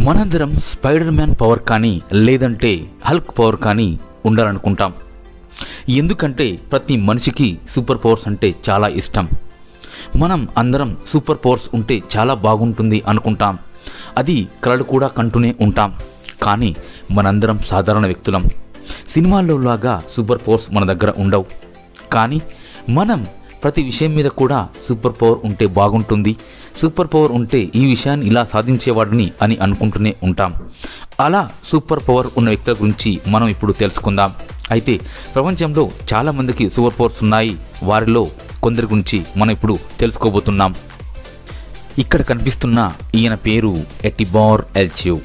మనందరం spider man power కానీ లేదంటే హల్క్ పవర్ కానీ ఉండాలనుకుంటాం. ఎందుకంటే ప్రతి మనిషికి సూపర్ పవర్స్ అంటే చాలా ఇష్టం. మనం అందరం సూపర్ పవర్స్ ఉంటే చాలా బాగుంటుంది అనుకుంటాం. అది కలలు కూడా కంటూనే ఉంటాం. కానీ మనందరం సాధారణ వ్యక్తులం. సినిమాల్లో లాగా సూపర్ పవర్స్ మన దగ్గర ఉండవు. కానీ మనం ప్రతి విషయం మీద కూడా సూపర్ పవర్ ఉంటే బాగుంటుంది, సూపర్ పవర్ ఉంటే ఈ విషయాన్ని ఇలా సాధించేవాడిని అని అనుకుంటూనే ఉంటాం. అలా సూపర్ పవర్ ఉన్న వ్యక్తుల గురించి మనం ఇప్పుడు తెలుసుకుందాం. అయితే ప్రపంచంలో చాలామందికి సూపర్ పవర్స్ ఉన్నాయి. వారిలో కొందరి గురించి మనం ఇప్పుడు తెలుసుకోబోతున్నాం. ఇక్కడ కనిపిస్తున్న ఈయన పేరు ఎటిబార్ ఎల్చివ్.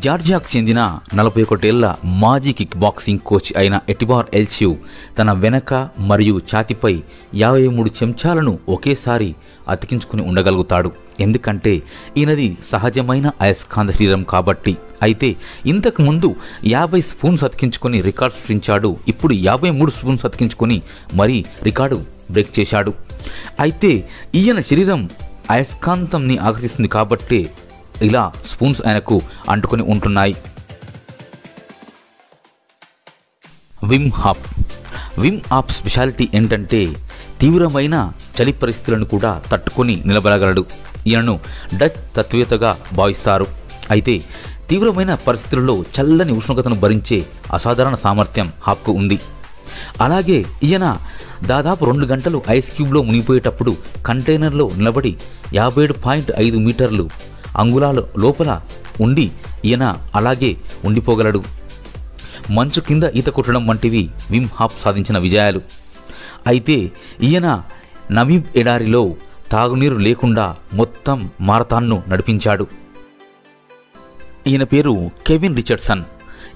జార్జియాకు చెందిన 41 ఏళ్ల మాజీ కిక్ బాక్సింగ్ కోచ్ అయిన ఎటిబార్ ఎల్చివ్ తన వెనక మరియు ఛాతీపై 53 చెంచాలను ఒకేసారి అతికించుకుని ఉండగలుగుతాడు. ఎందుకంటే ఈయనది సహజమైన అయస్కాంత శరీరం కాబట్టి. అయితే ఇంతకు ముందు 50 స్పూన్స్ అతికించుకొని రికార్డు సృష్టించాడు. ఇప్పుడు 53 స్పూన్స్ అతికించుకొని మరీ రికార్డు బ్రేక్ చేశాడు. అయితే ఈయన శరీరం అయస్కాంతంని ఆకర్షిస్తుంది కాబట్టి ఇలా స్పూన్స్ ఆయనకు అంటుకొని ఉంటున్నాయి. విమ్ ఆఫ్ స్పెషాలిటీ ఏంటంటే తీవ్రమైన చలి పరిస్థితులను కూడా తట్టుకొని నిలబడగలడు. ఈయనను డచ్ తత్వవేత్తగా భావిస్తారు. అయితే తీవ్రమైన పరిస్థితుల్లో చల్లని ఉష్ణోగ్రతను భరించే అసాధారణ సామర్థ్యం హాప్కు ఉంది. అలాగే ఈయన దాదాపు 2 గంటలు ఐస్ క్యూబ్లో మునిగిపోయేటప్పుడు కంటైనర్లో నిలబడి 57.5 మీటర్లు అంగుళాల లోపల ఉండి ఈయన అలాగే ఉండిపోగలడు. మంచు కింద ఈత కొట్టడం వంటివి విమ్ హాఫ్ సాధించిన విజయాలు. అయితే ఈయన నమీబ్ ఎడారిలో తాగునీరు లేకుండా మొత్తం మారథాన్ను నడిపించాడు. ఈయన పేరు కెవిన్ రిచర్డ్సన్.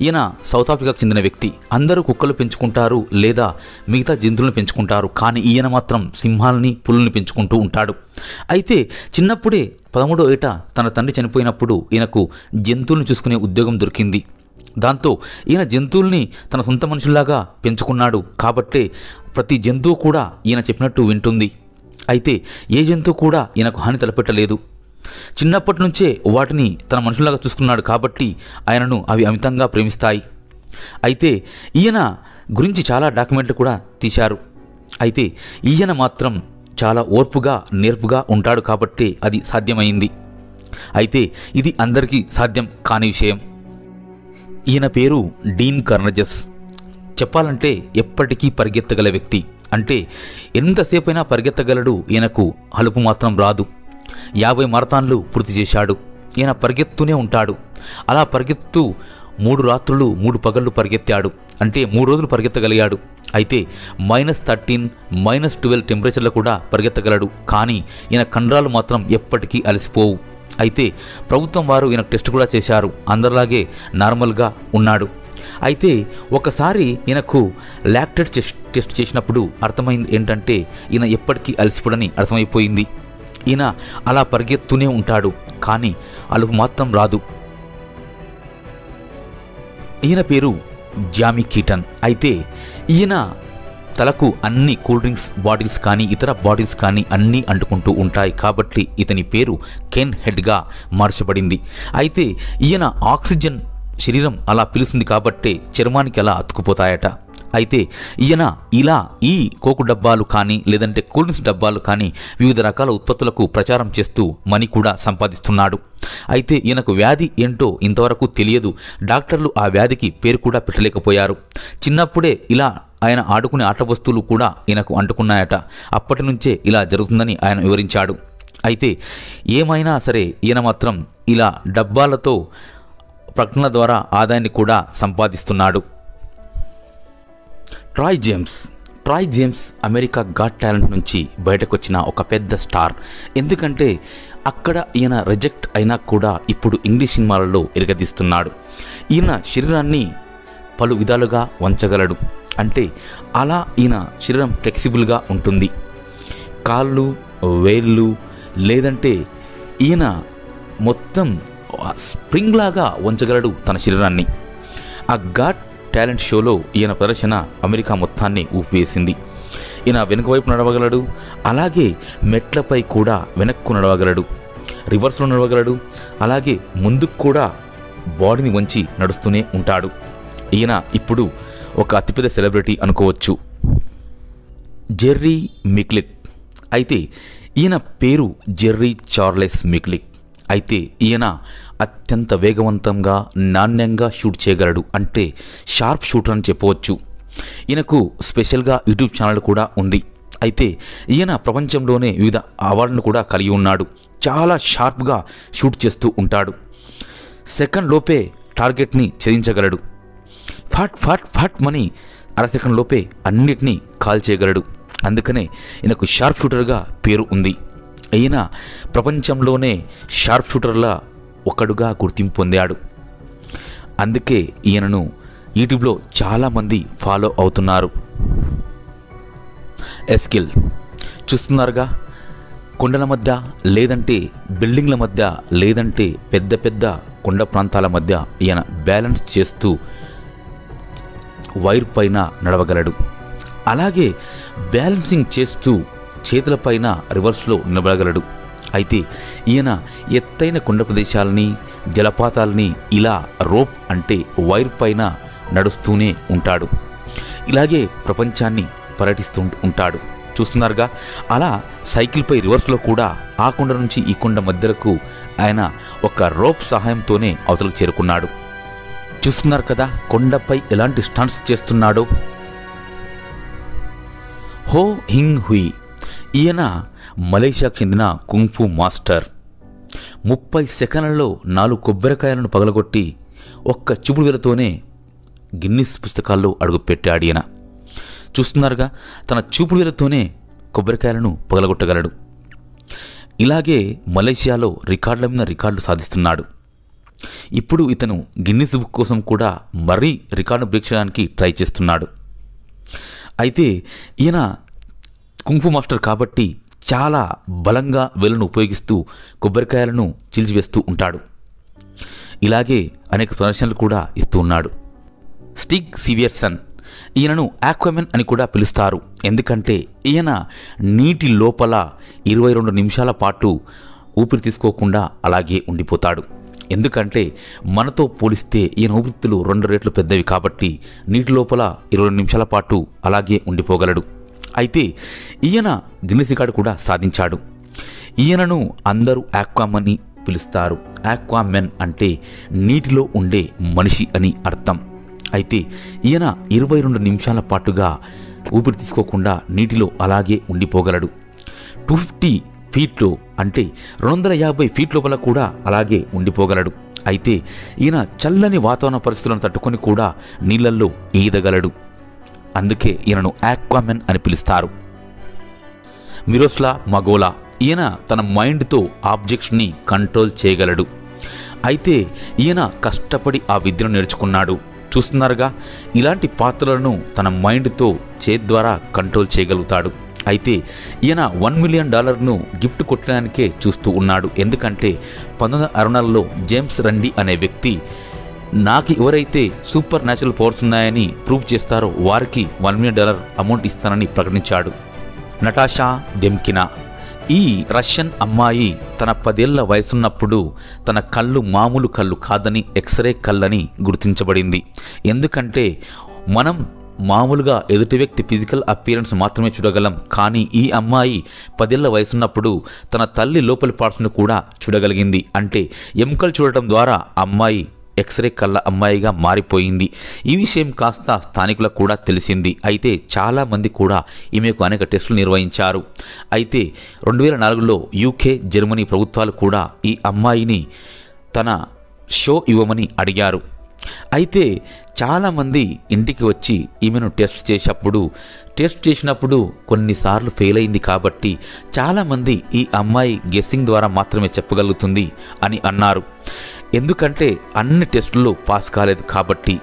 ఈయన సౌత్ ఆఫ్రికాకు చెందిన వ్యక్తి. అందరూ కుక్కలు పెంచుకుంటారు లేదా మిగతా జంతువులను పెంచుకుంటారు. కానీ ఈయన మాత్రం సింహాలని, పులుల్ని పెంచుకుంటూ ఉంటాడు. అయితే చిన్నప్పుడే 13వ ఏట తన తండ్రి చనిపోయినప్పుడు ఈయనకు జంతువులను చూసుకునే ఉద్యోగం దొరికింది. దాంతో ఈయన జంతువుల్ని తన సొంత మనుషుల్లాగా పెంచుకున్నాడు. కాబట్టే ప్రతి జంతువు కూడా ఈయన చెప్పినట్టు వింటుంది. అయితే ఏ జంతువు కూడా ఈయనకు హాని తలపెట్టలేదు. చిన్నప్పటి నుంచే వాటిని తన మనుషులాగా చూసుకున్నాడు కాబట్టి ఆయనను అవి అమితంగా ప్రేమిస్తాయి. అయితే ఈయన గురించి చాలా డాక్యుమెంట్లు కూడా తీశారు. అయితే ఈయన మాత్రం చాలా ఓర్పుగా, నేర్పుగా ఉంటాడు కాబట్టి అది సాధ్యమైంది. అయితే ఇది అందరికీ సాధ్యం కాని విషయం. ఈయన పేరు డీన్ కర్నజస్. చెప్పాలంటే ఎప్పటికీ పరిగెత్తగల వ్యక్తి. అంటే ఎంతసేపైనా పరిగెత్తగలడు. ఈయనకు అలుపు మాత్రం రాదు. 50 మారథాన్లు పూర్తి చేశాడు. ఈయన పరిగెత్తుతూనే ఉంటాడు. అలా పరిగెత్తుతూ 3 రాత్రులు 3 పగళ్ళు పరిగెత్తాడు. అంటే 3 రోజులు పరిగెత్తగలిగాడు. అయితే -13, -12 టెంపరేచర్లో కూడా పరిగెత్తగలడు. కానీ ఈయన కండరాలు మాత్రం ఎప్పటికీ అలసిపోవు. అయితే ప్రభుత్వం వారు ఈయన టెస్ట్ కూడా చేశారు. అందరిలాగే నార్మల్గా ఉన్నాడు. అయితే ఒకసారి ఈయనకు లాక్టేట్ టెస్ట్ చేసినప్పుడు అర్థమైంది ఏంటంటే ఈయన ఎప్పటికీ అలసిపోడని అర్థమైపోయింది. ఈయన అలా పరిగెత్తూనే ఉంటాడు. కానీ అలుపు మాత్రం రాదు. ఈయన పేరు జామీ కీటన్. అయితే ఈయన తలకు అన్ని కూల్ డ్రింక్స్ బాటిల్స్ కానీ ఇతర బాటిల్స్ కానీ అన్నీ అంటుకుంటూ ఉంటాయి. కాబట్టి ఇతని పేరు కెన్ హెడ్గా మార్చబడింది. అయితే ఈయన ఆక్సిజన్ శరీరం అలా పిలుస్తుంది కాబట్టే చర్మానికి అలా అతుకుపోతాయట. అయితే ఈయన ఇలా ఈ కోకు డబ్బాలు కానీ లేదంటే కూల్ డ్రింక్స్ డబ్బాలు కానీ వివిధ రకాల ఉత్పత్తులకు ప్రచారం చేస్తూ మనీ కూడా సంపాదిస్తున్నాడు. అయితే ఈయనకు వ్యాధి ఏంటో ఇంతవరకు తెలియదు. డాక్టర్లు ఆ వ్యాధికి పేరు కూడా పెట్టలేకపోయారు. చిన్నప్పుడే ఇలా ఆయన ఆడుకునే ఆట వస్తువులు కూడా ఈయనకు అంటుకున్నాయట. అప్పటి నుంచే ఇలా జరుగుతుందని ఆయన వివరించాడు. అయితే ఏమైనా సరే ఈయన మాత్రం ఇలా డబ్బాలతో ప్రకటనల ద్వారా ఆదాయాన్ని కూడా సంపాదిస్తున్నాడు. Troy James America Got Talent నుంచి బయటకు వచ్చిన ఒక పెద్ద స్టార్. ఎందుకంటే అక్కడ ఈయన రిజెక్ట్ అయినా కూడా ఇప్పుడు ఇంగ్లీష్ సినిమాలలో ఎరగదీస్తున్నాడు. ఈయన శరీరాన్ని పలు విధాలుగా వంచగలడు. అంటే అలా ఈయన శరీరం ఫ్లెక్సిబుల్గా ఉంటుంది. కాళ్ళు, వేళ్ళు లేదంటే ఈయన మొత్తం స్ప్రింగ్ లాగా వంచగలడు తన శరీరాన్ని. ఆ గాట్ టాలెంట్ షోలో ఈయన ప్రదర్శన అమెరికా మొత్తాన్ని ఊపివేసింది. ఈయన వెనుక వైపు నడవగలడు. అలాగే మెట్లపై కూడా వెనక్కు నడవగలడు. రివర్స్లో నడవగలడు, అలాగే ముందుకు కూడా బాడీని వంచి నడుస్తూనే ఉంటాడు. ఈయన ఇప్పుడు ఒక అతిపెద్ద సెలబ్రిటీ అనుకోవచ్చు, జెర్రీ మిక్లిక్. అయితే ఈయన పేరు జెర్రీ చార్లెస్ మిక్లిక్. అయితే ఈయన అత్యంత వేగవంతంగా నాణ్యంగా షూట్ చేయగలడు, అంటే షార్ప్ షూటర్ అని చెప్పవచ్చు. ఈయనకు స్పెషల్గా యూట్యూబ్ ఛానల్ కూడా ఉంది. అయితే ఈయన ప్రపంచంలోనే వివిధ అవార్డులను కూడా కలిగి ఉన్నాడు. చాలా షార్ప్గా షూట్ చేస్తూ ఉంటాడు. సెకండ్ లోపే టార్గెట్ని ఛేదించగలడు. ఫాట్ ఫాట్ ఫాట్ మని అరసెకండ్ లోపే అన్నిటినీ కాల్ చేయగలడు. అందుకనే ఈయనకు షార్ప్ షూటర్గా పేరు ఉంది. ఈయన ప్రపంచంలోనే షార్ప్ షూటర్లా ఒకడుగా గుర్తింపు పొందాడు. అందుకే ఈయనను యూట్యూబ్లో చాలామంది ఫాలో అవుతున్నారు. ఎస్కిల్ చూస్తున్నారుగా, కొండల మధ్య లేదంటే బిల్డింగ్ల మధ్య లేదంటే పెద్ద పెద్ద కొండ ప్రాంతాల మధ్య ఈయన బ్యాలెన్స్ చేస్తూ వైర్ పైన నడవగలడు. అలాగే బ్యాలెన్సింగ్ చేస్తూ చేతులపైన రివర్స్లో నిలబడగలడు. అయితే ఈయన ఎత్తైన కొండ ప్రదేశాలని, జలపాతాలని ఇలా రోప్ అంటే వైర్ పైన నడుస్తూనే ఉంటాడు. ఇలాగే ప్రపంచాన్ని పర్యటిస్తూ ఉంటాడు. చూస్తున్నారుగా, అలా సైకిల్పై రివర్స్లో కూడా ఆ కొండ నుంచి ఈ కొండ మధ్యలకు ఆయన ఒక రోప్ సహాయంతోనే అవతలకు చేరుకున్నాడు. చూస్తున్నారు కదా కొండపై ఎలాంటి స్టంట్స్ చేస్తున్నాడో. హో హింగ్ హుయి ఈయన మలేషియాకు చెందిన కుంగ్ఫు మాస్టర్. 30 సెకండ్లలో 4 కొబ్బరికాయలను పగలగొట్టి ఒక్క చూపుడు వేలతోనే గిన్నిస్ పుస్తకాల్లో అడుగుపెట్టాడు ఈయన. చూస్తున్నారుగా, తన చూపుడు వేలతోనే కొబ్బరికాయలను పగలగొట్టగలడు. ఇలాగే మలేషియాలో రికార్డుల మీద రికార్డులు సాధిస్తున్నాడు. ఇప్పుడు ఇతను గిన్నిస్ బుక్ కోసం కూడా మరీ రికార్డు బ్రేక్ చేయడానికి ట్రై చేస్తున్నాడు. అయితే ఈయన కుంగ్ఫు మాస్టర్ కాబట్టి చాలా బలంగా వేళ్ళను ఉపయోగిస్తూ కొబ్బరికాయలను చీల్చివేస్తూ ఉంటాడు. ఇలాగే అనేక ప్రదర్శనలు కూడా ఇస్తూ ఉన్నాడు. స్టిగ్ సివియర్సన్ ఈయనను ఆక్వామెన్ అని కూడా పిలుస్తారు. ఎందుకంటే ఈయన నీటి లోపల 22 నిమిషాల పాటు ఊపిరి తీసుకోకుండా అలాగే ఉండిపోతాడు. ఎందుకంటే మనతో పోలిస్తే ఈయన ఊపిరితిత్తులు 2 రెట్లు పెద్దవి కాబట్టి నీటి లోపల 22 నిమిషాల పాటు అలాగే ఉండిపోగలడు. అయితే ఈయన గిన్నిస్ రికార్డు కూడా సాధించాడు. ఈయనను అందరూ ఆక్వామన్ అని పిలుస్తారు. ఆక్వామెన్ అంటే నీటిలో ఉండే మనిషి అని అర్థం. అయితే ఈయన 22 నిమిషాల పాటుగా ఊపిరి తీసుకోకుండా నీటిలో అలాగే ఉండిపోగలడు. 250 ఫీట్లో అంటే 250 ఫీట్ లోపల కూడా అలాగే ఉండిపోగలడు. అయితే ఈయన చల్లని వాతావరణ పరిస్థితులను తట్టుకొని కూడా నీళ్లల్లో ఈదగలడు. అందుకే ఈయనను ఆక్వామెన్ అని పిలుస్తారు. మిరోస్లా మగోలా ఈయన తన మైండ్తో ఆబ్జెక్ట్స్ని కంట్రోల్ చేయగలడు. అయితే ఈయన కష్టపడి ఆ విద్యను నేర్చుకున్నాడు. చూస్తున్నారుగా, ఇలాంటి పాత్రలను తన మైండ్తో ద్వారా కంట్రోల్ చేయగలుగుతాడు. అయితే ఈయన $1 మిలియన్ గిఫ్ట్ కొట్టడానికే చూస్తూ ఉన్నాడు. ఎందుకంటే 1964లో జేమ్స్ రండి అనే వ్యక్తి నాకు ఎవరైతే సూపర్ న్యాచురల్ పవర్స్ ఉన్నాయని ప్రూవ్ చేస్తారో వారికి $1 మిలియన్ అమౌంట్ ఇస్తానని ప్రకటించాడు. నటాషా దెమ్కినా ఈ రష్యన్ అమ్మాయి తన 10 ఏళ్ల వయసున్నప్పుడు తన కళ్ళు మామూలు కళ్ళు కాదని ఎక్స్రే కళ్ళని గుర్తించబడింది. ఎందుకంటే మనం మామూలుగా ఎదుటి వ్యక్తి ఫిజికల్ అపియరెన్స్ మాత్రమే చూడగలం. కానీ ఈ అమ్మాయి 10 ఏళ్ల వయసున్నప్పుడు తన తల్లి లోపలి పార్ట్స్ను కూడా చూడగలిగింది. అంటే ఎముకలు చూడటం ద్వారా అమ్మాయి ఎక్స్రే కళ్ళ అమ్మాయిగా మారిపోయింది. ఈ విషయం కాస్త స్థానికులకు కూడా తెలిసింది. అయితే చాలామంది కూడా ఈమెకు అనేక టెస్టులు నిర్వహించారు. అయితే 2004లో యూకే, జర్మనీ ప్రభుత్వాలు కూడా ఈ అమ్మాయిని తన షో ఇవ్వమని అడిగారు. అయితే చాలామంది ఇంటికి వచ్చి ఈమెను టెస్ట్ చేసినప్పుడు కొన్నిసార్లు ఫెయిల్ అయింది. కాబట్టి చాలామంది ఈ అమ్మాయి గెస్సింగ్ ద్వారా మాత్రమే చెప్పగలుగుతుంది అని అన్నారు. ఎందుకంటే అన్ని టెస్టుల్లో పాస్ కాలేదు కాబట్టి.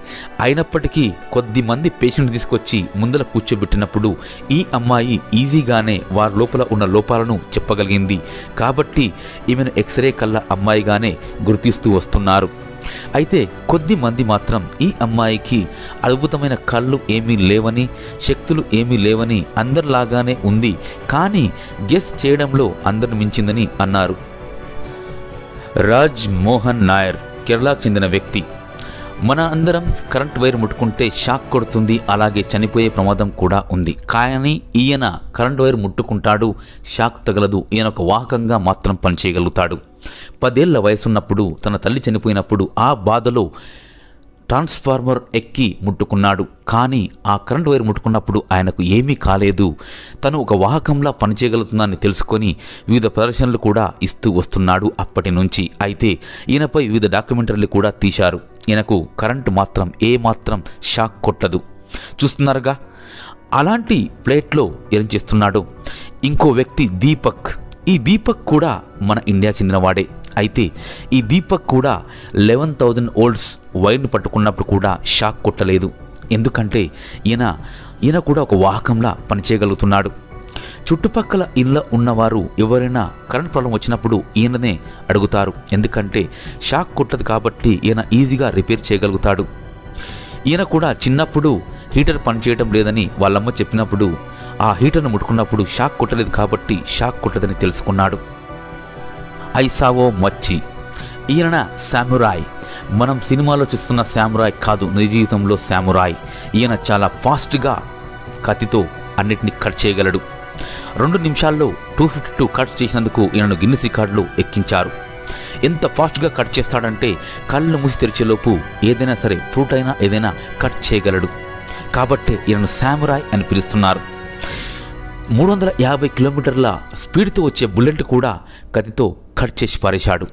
అయినప్పటికీ కొద్దిమంది పేషెంట్ తీసుకొచ్చి ముందర కూర్చోబెట్టినప్పుడు ఈ అమ్మాయి ఈజీగానే వారి లోపల ఉన్న లోపాలను చెప్పగలిగింది. కాబట్టి ఈమెను ఎక్స్రే కళ్ళ అమ్మాయిగానే గుర్తిస్తూ వస్తున్నారు. అయితే కొద్ది మంది మాత్రం ఈ అమ్మాయికి అద్భుతమైన కళ్ళు ఏమీ లేవని, శక్తులు ఏమీ లేవని, అందరిలాగానే ఉంది, కానీ గెస్ చేయడంలో అందరిని మించిందని అన్నారు. రాజ్ మోహన్ నాయర్ కేరళకు చెందిన వ్యక్తి. మన అందరం కరెంట్ వైర్ ముట్టుకుంటే షాక్ కొడుతుంది, అలాగే చనిపోయే ప్రమాదం కూడా ఉంది. కానీ ఈయన కరెంట్ వైర్ ముట్టుకుంటాడు, షాక్ తగలదు. ఈయన ఒక వాహకంగా మాత్రం పనిచేయగలుగుతాడు. 10 ఏళ్ల వయసున్నప్పుడు తన తల్లి చనిపోయినప్పుడు ఆ బాధలో ట్రాన్స్ఫార్మర్ ఎక్కి ముట్టుకున్నాడు. కానీ ఆ కరెంట్ వైర్ ముట్టుకున్నప్పుడు ఆయనకు ఏమీ కాలేదు. తను ఒక వాహకంలా పనిచేయగలుగుతుందని తెలుసుకొని వివిధ ప్రదర్శనలు కూడా ఇస్తూ వస్తున్నాడు అప్పటి నుంచి. అయితే ఈయనపై వివిధ డాక్యుమెంటరీలు కూడా తీశారు. ఈయనకు కరెంటు మాత్రం ఏమాత్రం షాక్ కొట్టదు. చూస్తున్నారుగా అలాంటి ప్లేట్లో ఏం చేస్తున్నాడు. ఇంకో వ్యక్తి దీపక్. ఈ దీపక్ కూడా మన ఇండియాకి చెందినవాడే. అయితే ఈ దీపక్ కూడా 11,000 వోల్ట్స్ వైర్ను పట్టుకున్నప్పుడు కూడా షాక్ కొట్టలేదు. ఎందుకంటే ఈయన కూడా ఒక వాహకంలా పనిచేయగలుగుతున్నాడు. చుట్టుపక్కల ఇళ్ళ ఉన్నవారు ఎవరైనా కరెంట్ ప్రాబ్లం వచ్చినప్పుడు ఈయననే అడుగుతారు. ఎందుకంటే షాక్ కొట్టదు కాబట్టి ఈయన ఈజీగా రిపేర్ చేయగలుగుతాడు. ఈయన కూడా చిన్నప్పుడు హీటర్ పనిచేయడం లేదని వాళ్ళమ్మ చెప్పినప్పుడు ఆ హీటర్ను ముట్టుకున్నప్పుడు షాక్ కొట్టలేదు కాబట్టి షాక్ కొట్టదని తెలుసుకున్నాడు. ఐసావో మచ్చి. ఈయన సామురాయ్. మనం సినిమాలో చూస్తున్న సామురాయ్ కాదు, నిజ జీవితంలో సామురాయ్. ఈయన చాలా ఫాస్ట్గా కత్తితో అన్నిటినీ కట్ చేయగలడు. 2 నిమిషాల్లో 252 కట్స్ చేసినందుకు ఈయనను గిన్నిస్ రికార్డులో ఎక్కించారు. ఎంత ఫాస్ట్గా కట్ చేస్తాడంటే కళ్ళు మూసి తెరిచేలోపు ఏదైనా సరే ఫ్రూట్ అయినా ఏదైనా కట్ చేయగలడు. కాబట్టే ఈయనను సామురాయ్ అని పిలుస్తున్నారు. 350 కిలోమీటర్ల స్పీడ్తో వచ్చే బుల్లెట్ కూడా కత్తితో కట్ చేసి పారేశాడు.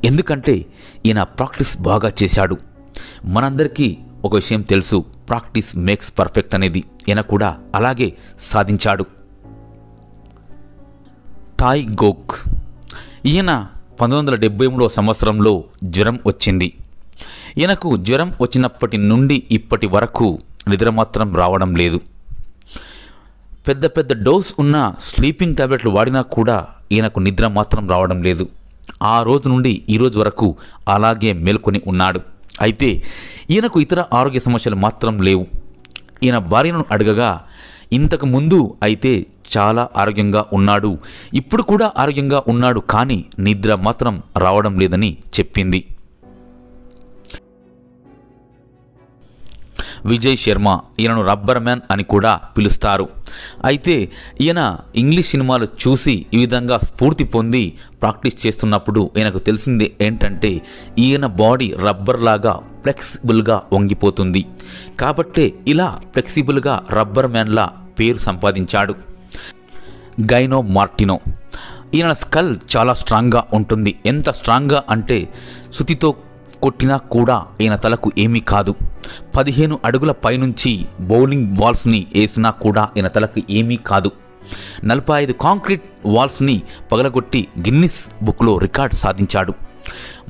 ఎందుకంటే ఈయన ప్రాక్టీస్ బాగా చేశాడు. మనందరికీ ఒక విషయం తెలుసు, ప్రాక్టీస్ మేక్స్ పర్ఫెక్ట్ అనేది. ఈయన కూడా అలాగే సాధించాడు. థాయ్ గోక్. ఈయన 1973 సంవత్సరంలో జ్వరం వచ్చింది. ఈయనకు జ్వరం వచ్చినప్పటి నుండి ఇప్పటి వరకు నిద్ర మాత్రం రావడం లేదు. పెద్ద పెద్ద డోస్ ఉన్న స్లీపింగ్ టాబ్లెట్లు వాడినా కూడా ఈయనకు నిద్ర మాత్రం రావడం లేదు. ఆ రోజు నుండి ఈ రోజు వరకు అలాగే మేల్కొని ఉన్నాడు. అయితే ఈయనకు ఇతర ఆరోగ్య సమస్యలు మాత్రం లేవు. ఈయన భార్యను అడగగా ఇంతకు ముందు అయితే చాలా ఆరోగ్యంగా ఉన్నాడు, ఇప్పుడు కూడా ఆరోగ్యంగా ఉన్నాడు, కానీ నిద్ర మాత్రం రావడం లేదని చెప్పింది. విజయ్ శర్మ. ఈయనను రబ్బర్ మ్యాన్ అని కూడా పిలుస్తారు. అయితే ఈయన ఇంగ్లీష్ సినిమాలు చూసి ఈ విధంగా స్ఫూర్తి పొంది ప్రాక్టీస్ చేస్తున్నప్పుడు ఈయనకు తెలిసింది ఏంటంటే ఈయన బాడీ రబ్బర్ లాగా ఫ్లెక్సిబుల్గా వంగిపోతుంది. కాబట్టే ఇలా ఫ్లెక్సిబుల్గా రబ్బర్ మ్యాన్లా పేరు సంపాదించాడు. Gynae Martino. ఈయన స్కల్ చాలా స్ట్రాంగ్గా ఉంటుంది. ఎంత స్ట్రాంగ్గా అంటే సుతితో కొట్టినా కూడా ఈయన తలకు ఏమీ కాదు. 15 అడుగుల పైనుంచి బౌలింగ్ బాల్స్ని వేసినా కూడా ఈయన తలకు ఏమీ కాదు. 45 కాంక్రీట్ వాల్స్ని పగలగొట్టి గిన్నిస్ బుక్లో రికార్డ్ సాధించాడు.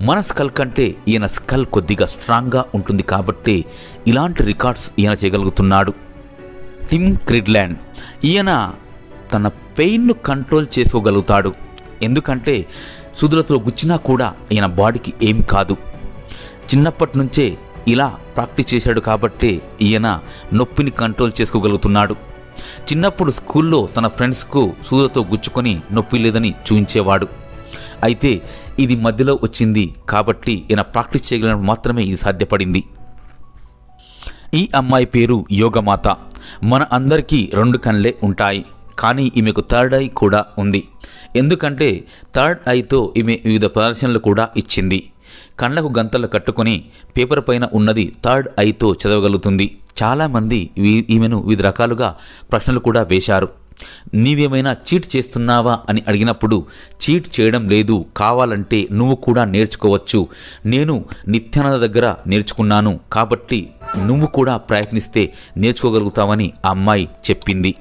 మన స్కల్ కంటే ఈయన స్కల్ కొద్దిగా స్ట్రాంగ్గా ఉంటుంది కాబట్టి ఇలాంటి రికార్డ్స్ ఈయన చేయగలుగుతున్నాడు. టిమ్ క్రిడ్లాండ్. ఈయన తన పెయిన్ను కంట్రోల్ చేసుకోగలుగుతాడు. ఎందుకంటే సుదులతో గుచ్చినా కూడా ఈయన బాడీకి ఏం కాదు. చిన్నప్పటి నుంచే ఇలా ప్రాక్టీస్ చేశాడు కాబట్టి ఈయన నొప్పిని కంట్రోల్ చేసుకోగలుగుతున్నాడు. చిన్నప్పుడు స్కూల్లో తన ఫ్రెండ్స్కు సూదులతో గుచ్చుకొని నొప్పి లేదని చూపించేవాడు. అయితే ఇది మధ్యలో వచ్చింది కాబట్టి ఈయన ప్రాక్టీస్ చేయగలిగినప్పుడు మాత్రమే ఇది సాధ్యపడింది. ఈ అమ్మాయి పేరు యోగమాత. మన అందరికీ 2 కళ్ళే ఉంటాయి, కానీ ఈమెకు థర్డ్ ఐ కూడా ఉంది. ఎందుకంటే థర్డ్ ఐతో ఈమె వివిధ ప్రదర్శనలు కూడా ఇచ్చింది. కళ్ళకు గంతలు కట్టుకొని పేపర్ పైన ఉన్నది థర్డ్ ఐతో చదవగలుగుతుంది. చాలామంది ఈమెను వివిధ రకాలుగా ప్రశ్నలు కూడా వేశారు. నీవేమైనా చీట్ చేస్తున్నావా అని అడిగినప్పుడు చీట్ చేయడం లేదు, కావాలంటే నువ్వు కూడా నేర్చుకోవచ్చు. నేను నిత్యానంద దగ్గర నేర్చుకున్నాను కాబట్టి నువ్వు కూడా ప్రయత్నిస్తే నేర్చుకోగలుగుతావని ఆ అమ్మాయి చెప్పింది.